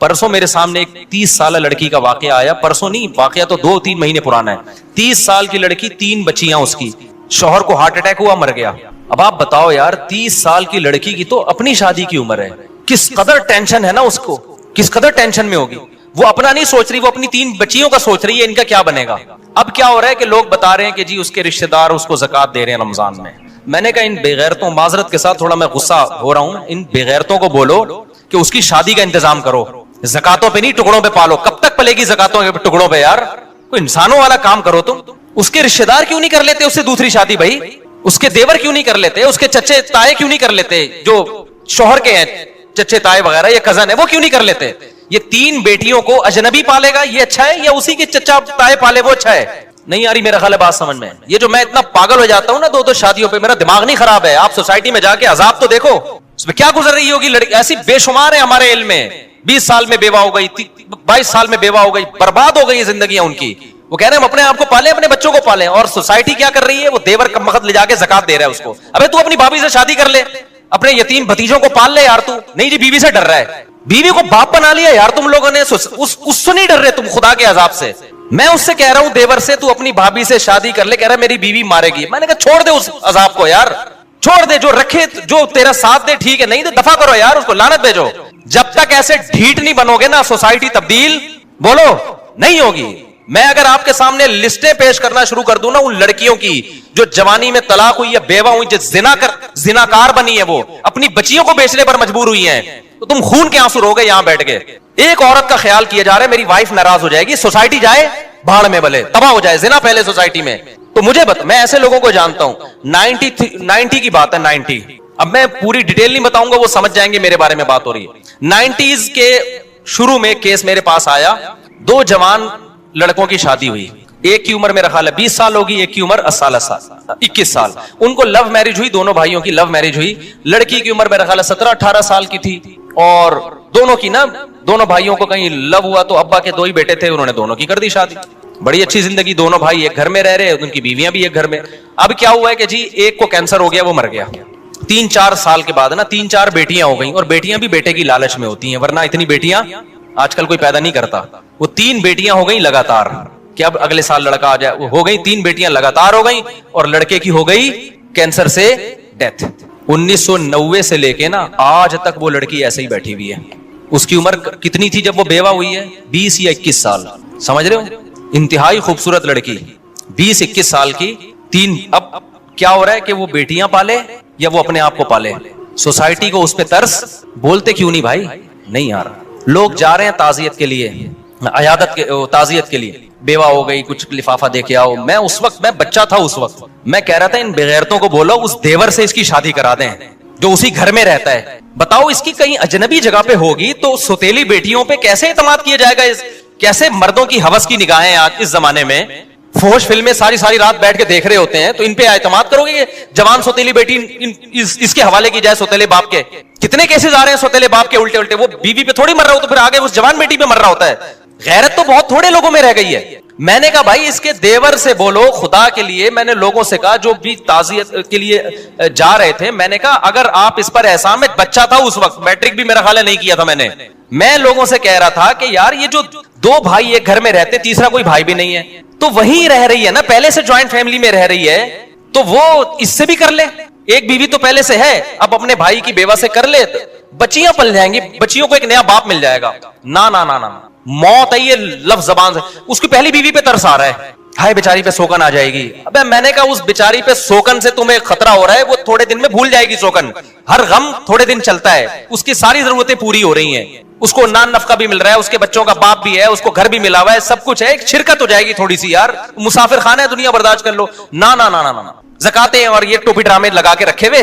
परसों मेरे सामने एक 30 साल लड़की का वाकया आया। परसों नहीं, वाकया तो 2-3 महीने पुराना है। 30 साल की लड़की, 3 बच्चियां उसकी, शौहर को हार्ट अटैक हुआ, मर गया। अब आप बताओ यार, 30 साल की लड़की की तो अपनी शादी की उम्र है, किस कदर टेंशन है ना उसको, किस कदर टेंशन में होगी। वो अपना नहीं सोच रही, वो अपनी 3 बच्चियों का सोच रही है, इनका क्या बनेगा। अब क्या हो रहा है कि लोग बता रहे हैं कि जी उसके रिश्तेदार उसको ज़कात दे रहे हैं रमजान में। मैंने कहा इन बेगैरतों, माजरत के साथ थोड़ा मैं गुस्सा हो रहा हूं, इन बेगैरतों को बोलो कि उसकी शादी का इंतजाम करो, ज़कातों पे नहीं टुकड़ों पे पालो। कब तक पलेगी ज़कातों के टुकड़ों पे यार, कोई इंसानों वाला काम करो तुम। उसके रिश्तेदार क्यों नहीं कर लेते उससे दूसरी शादी भाई, उसके देवर क्यों नहीं कर लेते, उसके चच्चे ताए क्यों नहीं कर लेते, जो शोहर के हैं चच्चे ताए वगैरह, ये कजन है, वो क्यों नहीं कर लेते। ये 3 बेटियों को अजनबी पालेगा ये अच्छा है, या उसी के चच्चा ताए पाले वो अच्छा है। नहीं आ रही मेरा ख्याल है बात समझ में। ये जो मैं इतना पागल हो जाता हूं ना 2-2 शादियों पे, मेरा दिमाग नहीं खराब है। आप सोसाइटी में जाके अजाब तो देखो, उसमें क्या गुजर रही होगी लड़की। ऐसी बेशुमार है हमारे इल्म में, 20 साल में बेवा हो गई, 22 साल में बेवा हो गई, बर्बाद हो गई जिंदगियां उनकी। वो कह रहे हैं हम अपने आप को पाले, अपने बच्चों को पाले, और सोसाइटी क्या कर रही है, वो देवर का मखत ले जाके ज़कात दे रहा है उसको। अबे तू अपनी भाभी से शादी कर ले, अपने यतीम भतीजों को पाल ले यार तू। नहीं जी, बीवी से डर रहा है, बीवी को बाप बना लिया यार तुम लोगों ने। उससे नहीं डर रहे तुम खुदा के अजाब से। मैं उससे कह रहा हूं देवर से, तू अपनी भाभी से शादी कर ले, कह रहा है मेरी बीवी मारेगी। मैंने कहा छोड़ दे उस अजाब को यार, छोड़ दे, जो रखे, जो तेरा साथ दे ठीक है, नहीं तो दफा करो यार, उसको लानत भेजो। जब तक ऐसे ढीठ नहीं बनोगे ना, सोसाइटी तब्दील बोलो नहीं होगी। मैं अगर आपके सामने लिस्टें पेश करना शुरू कर दूं ना उन लड़कियों की जो जवानी में तलाक हुई है, बेवा हुई, जो जिनाकार बनी है, वो अपनी बच्चियों को बेचने पर मजबूर हुई हैं, तो तुम खून के आंसू रोगे यहां बैठ के। एक औरत का ख्याल किया जा रहा है, मेरी वाइफ नाराज हो जाएगी, सोसाइटी जाए भाड़ में, भले तबाह हो जाए, जिना फैले सोसाइटी में। तो मुझे मैं ऐसे लोगों को जानता हूं। 90 की बात है, 90। अब मैं पूरी डिटेल नहीं बताऊंगा, वो समझ जाएंगे मेरे बारे में बात हो रही है। 90s के शुरू में केस मेरे पास आया, 2 जवान लड़कों की शादी हुई। एक की उम्र मेरा ख्याल है 20 साल होगी, एक की उम्र 21 साल। उनको लव मैरिज हुई, दोनों भाइयों की लव मैरिज हुई। लड़की की उम्र मेरा ख्याल है 17-18 साल की थी, और दोनों की ना, दोनों भाइयों को कहीं लव हुआ, तो अब्बा के 2 ही बेटे थे, उन्होंने दोनों की कर दी शादी। बड़ी अच्छी जिंदगी, दोनों भाई एक घर में रह रहे, उनकी बीवियां भी एक घर में। अब क्या हुआ है कि जी एक को कैंसर हो गया, वो मर गया। 3-4 साल के बाद ना 3-4 बेटियां हो गई, और बेटियां भी बेटे की लालच में होती हैं, वरना इतनी बेटियां आजकल कोई पैदा नहीं करता। वो 3 बेटियां हो गई लगातार, कि अब अगले साल लड़का आ जाए। वो हो गई 3 बेटियां लगातार हो गई, और लड़के की हो गई कैंसर से डेथ। 1990 से लेके ना आज तक वो लड़की ऐसे ही बैठी हुई है। उसकी उम्र कितनी थी जब वो बेवा हुई है? 20 या 21 साल। समझ रहे हो, इंतहाई खूबसूरत लड़की, 20-21 साल की। 3 अब क्या हो रहा है कि वो बेटियां पाले या वो अपने आप को पाले। सोसाइटी को उस पर तरस, बोलते क्यों नहीं भाई? नहीं यार, लोग जा रहे हैं ताजियत के लिए, अयादत के, ताजियत के लिए, बेवा हो गई, कुछ लिफाफा दे के आओ। मैं उस वक्त, मैं बच्चा था उस वक्त, मैं कह रहा था इन बेगैरतों को बोलो उस देवर से इसकी शादी करा दें जो उसी घर में रहता है। बताओ इसकी कहीं अजनबी जगह पे होगी तो सौतेली बेटियों पे कैसे इतमाद किया जाएगा? कैसे मर्दों की हवस की निगाहें आज इस जमाने में, फोश फिल्में सारी रात बैठ के देख रहे होते हैं, तो इन पे एतमाद करोगे? जवान सौतेली बेटी इसके हवाले की जाए सौतेले बाप के। कितने केसेस आ रहे हैं सौतेले बाप के उल्टे उल्टे, वो बीवी पे थोड़ी मर रहा हो तो फिर आगे उस जवान बेटी पे मर रहा होता है। गैरत तो बहुत थोड़े लोगों में रह गई है। मैंने कहा भाई इसके देवर से बोलो खुदा के लिए। मैंने लोगों से कहा जो भी ताजियत के लिए जा रहे थे, मैंने कहा अगर आप इस पर एहसान, में बच्चा था उस वक्त, मैट्रिक भी मेरा ख्याल नहीं किया था मैंने। मैं लोगों से कह रहा था कि यार ये जो 2 भाई एक घर में रहते, तीसरा कोई भाई भी नहीं है, तो वहीं रह रही है ना, पहले से ज्वाइंट फैमिली में रह रही है, तो वो इससे भी कर ले। एक बीवी तो पहले से है, अब अपने भाई की बेवा से कर ले, बच्चियां पल जाएंगी, बच्चियों को एक नया बाप मिल जाएगा। ना ना ना ना, मौत है ये लफ्ज जबान से। उसकी पहली बीवी पे तरस आ रहा है, हाय बेचारी पे सोकन आ जाएगी। अबे मैंने कहा उस बेचारी पे सोकन से तुम्हें खतरा हो रहा है, वो थोड़े दिन में भूल जाएगी सोकन। हर गम थोड़े दिन चलता है, उसकी सारी जरूरतें पूरी हो रही हैं, उसको नान नफका भी मिल रहा है, उसके बच्चों का बाप भी है, उसको घर भी मिला हुआ है, सब कुछ है। एक शिरकत हो जाएगी थोड़ी सी यार, मुसाफिर खाना है, दुनिया बर्दाश्त कर लो। ना ना ना ना ना, ज़कातें और ये टोपी ड्रामे लगा के रखे हुए,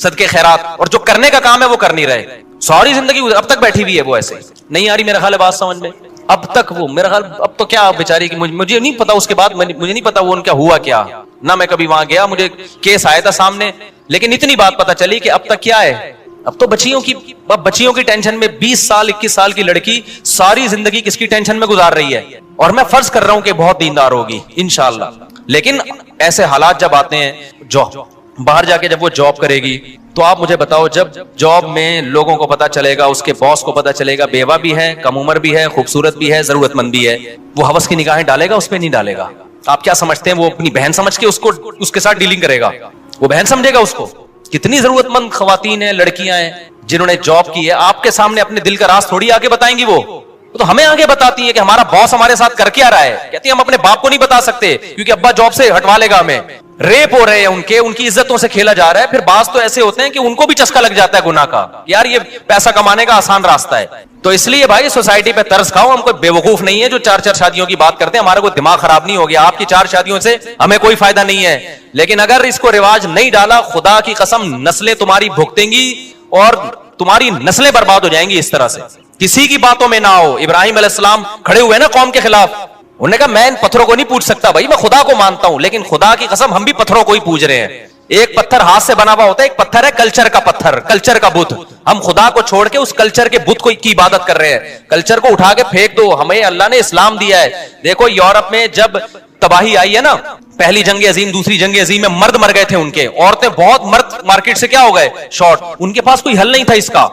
सदके खैरात, और जो करने का काम है वो कर नहीं रहे। सारी जिंदगी अब तक बैठी हुई है वो ऐसे। नहीं आ रही मेरा ख्याल है बात समझ में? अब तक वो मेरा ख्याल, अब तो क्या बेचारी की, मुझे नहीं पता उसके बाद, मुझे नहीं पता वो उनका हुआ क्या ना। मैं कभी वहां गया, मुझे केस आया था सामने, लेकिन इतनी बात पता चली कि अब तक क्या है, अब तो बच्चियों की टेंशन में 20 साल 21 साल की लड़की सारी जिंदगी किसकी टेंशन में गुजार रही है। और मैं फर्ज कर रहा हूं कि बहुत दीनदार होगी इंशाअल्लाह, लेकिन ऐसे हालात जब आते हैं, जो बाहर जाके जब वो जॉब करेगी तो आप मुझे बताओ, जब जॉब में लोगों को पता चलेगा, उसके बॉस को पता चलेगा बेवा भी है, कम उम्र भी है, खूबसूरत भी है, जरूरतमंद भी है, वो हवस की निगाहें डालेगा उस पर? नहीं डालेगा। आप क्या समझते हैं वो अपनी बहन समझ के उसको उसके साथ डीलिंग करेगा? वो बहन समझेगा उसको? कितनी जरूरतमंद खवातीन है, लड़कियां हैं जिन्होंने जॉब की है, आपके सामने अपने दिल का राज थोड़ी आगे बताएंगी। वो तो हमें आगे बताती है कि हमारा बॉस हमारे साथ कर क्या रहा है। कहती है हम अपने बाप को नहीं बता सकते क्योंकि अब्बा जॉब से हटवा लेगा हमें। रेप हो रहे हैं उनकी इज्जतों से खेला जा रहा है। फिर बास तो ऐसे होते हैं कि उनको भी चस्का लग जाता है गुनाह का, यार ये पैसा कमाने का आसान रास्ता है। तो इसलिए भाई सोसाइटी पे तरस खाओ। हम कोई बेवकूफ नहीं है जो 4-4 शादियों की बात करते हैं। हमारा कोई दिमाग खराब नहीं हो गया। आपकी 4 शादियों से हमें कोई फायदा नहीं है, लेकिन अगर इसको रिवाज नहीं डाला, खुदा की कसम नस्लें तुम्हारी भुगतेंगी और तुम्हारी नस्लें बर्बाद हो जाएंगी इस तरह से। किसी की बातों में ना हो। इब्राहिम अलैहिस्सलाम खड़े हुए ना कौम के खिलाफ, उन्होंने कहा मैं इन पत्थरों को नहीं पूछ सकता, भाई मैं खुदा को मानता हूं, लेकिन खुदा की कसम हम भी पत्थरों को ही पूज रहे हैं। एक पत्थर हाथ से बना हुआ होता है, एक पत्थर है कल्चर का पत्थर, कल्चर का बुत। हम खुदा को छोड़ के उस कल्चर के बुत को की इबादत कर रहे हैं। कल्चर को उठा के फेंक दो। हमें अल्लाह ने इस्लाम दिया है। देखो यूरोप में जब तबाही आई है ना, पहली जंग अजीम, दूसरी जंग अजीम में मर्द मर गए थे उनके, औरतें बहुत मर्द मार्केट से क्या हो गए, शॉर्ट। उनके पास कोई हल नहीं था इसका,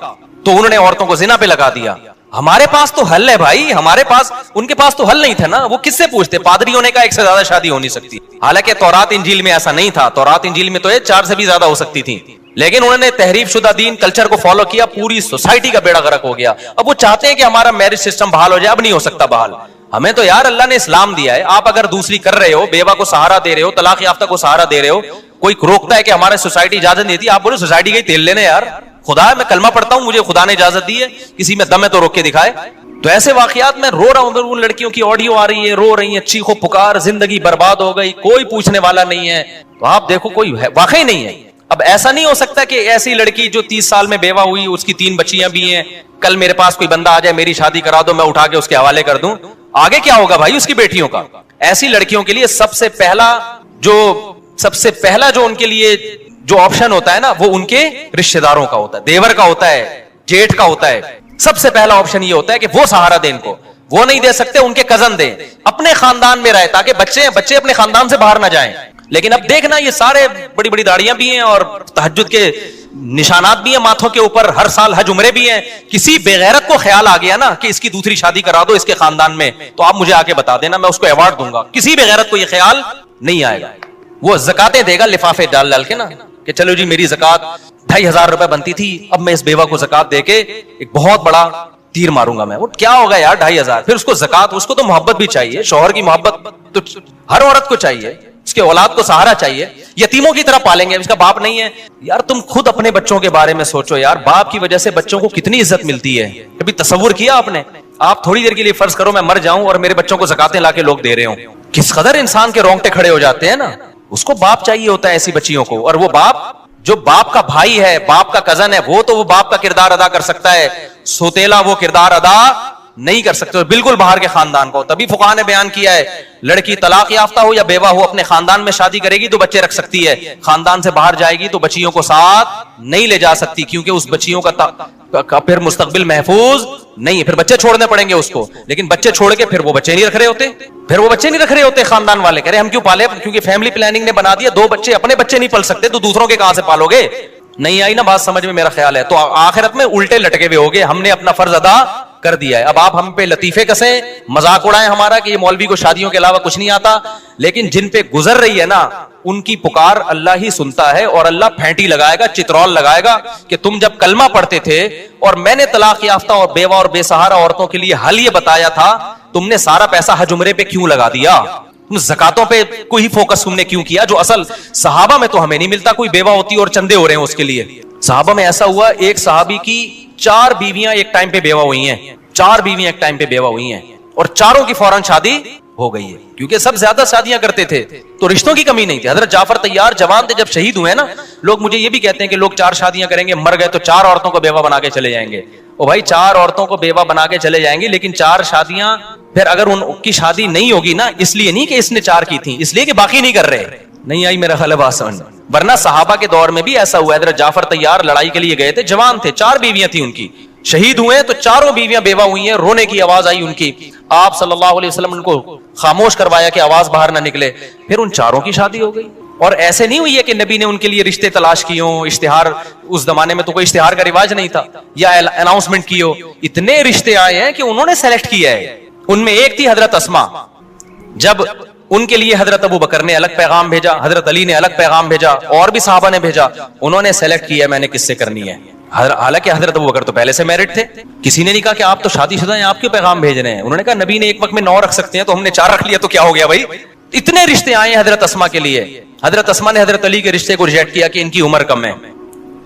तो उन्होंने औरतों को जिना पे लगा दिया। हमारे पास तो हल है भाई, हमारे पास, उनके पास तो हल नहीं था ना। वो किससे पूछते? पादरियों ने कहा एक से ज्यादा शादी हो नहीं सकती। हालांकि तौरात इंजील में ऐसा नहीं था। तौरात इंजील में तो ये 4 से भी ज्यादा हो सकती थी, लेकिन उन्होंने तहरीफ शुदा दीन कल्चर को फॉलो किया। पूरी सोसाइटी का बेड़ा गर्क हो गया। अब वो चाहते हैं कि हमारा मैरिज सिस्टम बहाल हो जाए। अब नहीं हो सकता बहाल। हमें तो यार अल्लाह ने इस्लाम दिया है। आप अगर दूसरी कर रहे हो, बेवा को सहारा दे रहे हो, तलाक याफ्ता को सहारा दे रहे हो, कोई रोकता है कि हमारे सोसाइटी इजाजत देती है? आप बोलो सोसाइटी का ही तेल लेने यार। खुदा है, मैं कलमा पढ़ता हूं, मुझे खुदा ने इजाजत दी है, किसी में दम है तो रोक के दिखाए। तो ऐसे वाकयात में रो रहा हूं, उन लड़कियों की ऑडियो आ रही है, रो रही है, चीखो पुकार, जिंदगी बर्बाद हो गई, कोई पूछने वाला नहीं है। तो आप देखो कोई वाकई नहीं है। अब ऐसा नहीं हो सकता कि ऐसी लड़की जो 30 साल में बेवा हुई, उसकी 3 बच्चियां भी हैं, कल मेरे पास कोई बंदा आ जाए मेरी शादी करा दो, मैं उठा के उसके हवाले कर दूं। आगे क्या होगा भाई उसकी बेटियों का? ऐसी लड़कियों के लिए सबसे पहला जो उनके लिए जो ऑप्शन होता है ना, वो उनके रिश्तेदारों का होता है, देवर का होता है, जेठ का होता है। सबसे पहला ऑप्शन ये होता है कि वो सहारा दें इनको। वो नहीं दे सकते, उनके कजन दें, अपने खानदान में रहे, ताकि बच्चे अपने खानदान से बाहर ना जाएं। लेकिन अब देखना, ये सारे बड़ी बड़ी दाढ़ियां भी हैं और तहज्जुद के निशानात भी हैं माथों के ऊपर, हर साल हज उम्रे भी हैं। किसी बेगैरत को ख्याल आ गया ना कि इसकी दूसरी शादी करा दो इसके खानदान में, तो आप मुझे आके बता देना, मैं उसको अवार्ड दूंगा। किसी बेगैरत को यह ख्याल नहीं आएगा। वो ज़कातें देगा लिफाफे डाल डाल के ना, कि चलो जी मेरी ज़कात 2500 रुपए बनती थी, अब मैं इस बेवा को ज़कात देके एक बहुत बड़ा तीर मारूंगा मैं। वो क्या होगा यार 2500? फिर उसको ज़कात, उसको तो मोहब्बत भी चाहिए, शौहर की मोहब्बत तो हर औरत को चाहिए, उसके औलाद को सहारा चाहिए। यतीमों की तरह पालेंगे, इसका बाप नहीं है यार। तुम खुद अपने बच्चों के बारे में सोचो यार, बाप की वजह से बच्चों को कितनी इज्जत मिलती है। कभी तसव्वुर किया आपने? आप थोड़ी देर के लिए फर्ज करो मैं मर जाऊं और मेरे बच्चों को ज़कातें लाके लोग दे रहे हो, किस कदर इंसान के रोंगटे खड़े हो जाते हैं ना। उसको बाप चाहिए होता है ऐसी बच्चियों को, और वो बाप जो बाप का भाई है, बाप का कजन है, वो तो वो बाप का किरदार अदा कर सकता है, सोतेला वो किरदार अदा नहीं कर सकते, बिल्कुल बाहर के खानदान को। तभी फुकाहा ने बयान किया है, लड़की तलाक याफ्ता हो या बेवा हो, अपने खानदान में शादी करेगी तो बच्चे रख सकती है, खानदान से बाहर जाएगी तो बच्चियों को साथ नहीं ले जा सकती, क्योंकि उस बच्चियों का फिर मुस्तकबिल महफूज नहीं है, फिर बच्चे छोड़ने पड़ेंगे उसको। लेकिन बच्चे छोड़ के फिर वो बच्चे नहीं रख रहे होते, खानदान वाले कह रहे हम क्यों पाले, क्योंकि फैमिली प्लानिंग ने बना दिया 2 बच्चे, अपने बच्चे नहीं पल सकते तो दूसरों के कहां से पालोगे। नहीं आई ना बात समझ में, मेरा ख्याल है। तो आखिरत में उल्टे लटके हुए होगे, हमने अपना फर्ज अदा कर दिया है। अब आप हम पे लतीफे कसे, मजाक उड़ाएं हमारा कि ये मौलवी को शादियों के अलावा कुछ नहीं आता, लेकिन जिन पे गुजर रही है ना, उनकी पुकार अल्लाह ही सुनता है, और अल्लाह फेंटी लगाएगा, चित्रौल लगाएगा कि तुम जब कलमा पढ़ते थे और मैंने तलाक याफ्ता और बेवा और बेसहारा औरतों के लिए हल ये बताया था, तुमने सारा पैसा हज उम्रे पे क्यों लगा दिया? तुम ज़कातों पे कोई फोकस तुमने क्यों किया, जो असल सहाबा में तो हमें नहीं मिलता। कोई बेवा होती और चंदे हो रहे हैं उसके लिए। सहाबा में ऐसा हुआ, एक सहाबी की 4 बीवियां एक टाइम पे बेवा हुई हैं, 4 बीवियां एक टाइम पे बेवा हुई हैं, और चारों की फौरन शादी हो गई है, क्योंकि सब ज्यादा शादियां करते थे तो रिश्तों की कमी नहीं थी। हजरत जाफर तैयार जवान थे, जब शहीद हुए ना, लोग मुझे ये भी कहते हैं कि लोग 4 शादियां करेंगे, मर गए तो 4 औरतों को बेवा बना के चले जाएंगे। ओ भाई 4 औरतों को बेवा बना के चले जाएंगे, लेकिन 4 शादियां फिर अगर उनकी शादी नहीं होगी ना, इसलिए नहीं कि इसने 4 की थी, इसलिए कि बाकी नहीं कर रहे। नहीं आई मेरा ख्याल बात समझ। वरना सहाबा के दौर में भी ऐसा हुआ। हजरत जाफर तैयार लड़ाई के लिए गए थे, जवान थे, 4 बीवियां थी उनकी, शहीद हुए तो चारों बीवियां बेवा हुई हैं, रोने की आवाज आई उनकी। आप सल्लल्लाहु अलैहि वसल्लम उनको खामोश करवाया कि आवाज बाहर ना निकले, फिर उन चारों की शादी हो गई। और ऐसे नहीं हुई है कि नबी ने उनके लिए रिश्ते तलाश किए हो, इश्तिहार, उस जमाने में तो कोई इश्तिहार का रिवाज नहीं था, या अनाउंसमेंट की हो। इतने रिश्ते आए हैं कि उन्होंने सेलेक्ट किया है। उनमें एक थी हजरत अस्मा, जब उनके लिए हजरत अबू बकर ने अलग पैगाम भेजा, हजरत अली ने अलग पैगाम भेजा, और भी साहबा ने भेजा, उन्होंने सेलेक्ट किया मैंने किससे करनी है। हालांकि हजरत अबू बकर तो पहले से मैरिड थे, किसी ने नहीं कहा कि आप तो शादीशुदा हैं, आप क्यों पैगाम भेज रहे हैं। उन्होंने कहा नबी ने एक वक्त में 9 रख सकते हैं, तो हमने 4 रख लिया, तो क्या हो गया भाई। इतने रिश्ते आए हैं हजरत अस्मा के लिए। हजरत अस्मा ने हजरत अली के रिश्ते को रिजेक्ट किया कि इनकी उम्र कम है।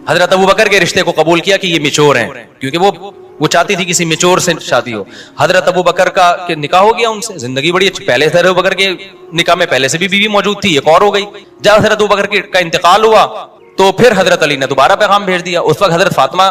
हजरत अबू बकर के रिश्ते को कबूल किया कि ये मिचोर हैं, क्योंकि वो चाहती थी किसी मिचोर से शादी हो। हजरत अबू बकर का निकाह हो गया उनसे, जिंदगी बड़ी अच्छी। पहले हजरत अबू बकर के निकाह में पहले से भी बीवी मौजूद थी, एक और हो गई। जब हजरत अबू बकर का इंतकाल हुआ तो फिर हजरत अली ने दोबारा पैगाम भेज दिया। उस वक्त हजरत फातिमा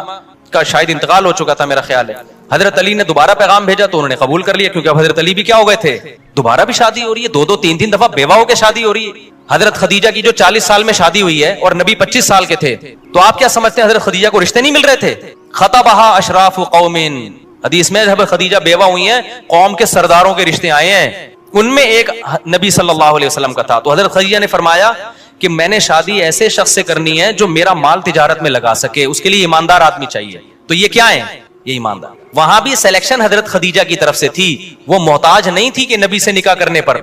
का शायद इंतकाल हो चुका था, मेरा ख्याल है। हजरत अली ने दोबारा पैगाम भेजा तो उन्होंने कबूल कर लिया, क्योंकि अब हजरत अली भी क्या हो गए थे, दोबारा भी शादी हो रही है, 2-2 3-3 दफा बेवा होकर शादी हो रही है। हजरत खदीजा की जो 40 साल में शादी हुई है और नबी 25 साल के थे, तो आप क्या समझते हैं हजरत खदीजा को रिश्ते नहीं मिल रहे थे। खतबहा अशराफ कौमिन, हदीस में जब खदीजा बेवा हुई हैं, कौम के सरदारों के रिश्ते आए हैं, उनमें एक नबी सल्लल्लाहु अलैहि वसल्लम का था। तो हजरत खदीजा ने फरमाया कि मैंने शादी ऐसे शख्स से करनी है जो मेरा माल तिजारत में लगा सके, उसके लिए ईमानदार आदमी चाहिए। तो ये क्या है, ये ईमानदार। वहां भी सिलेक्शन हजरत खदीजा की तरफ से थी, वो मोहताज नहीं थी कि नबी से निकाह करने पर।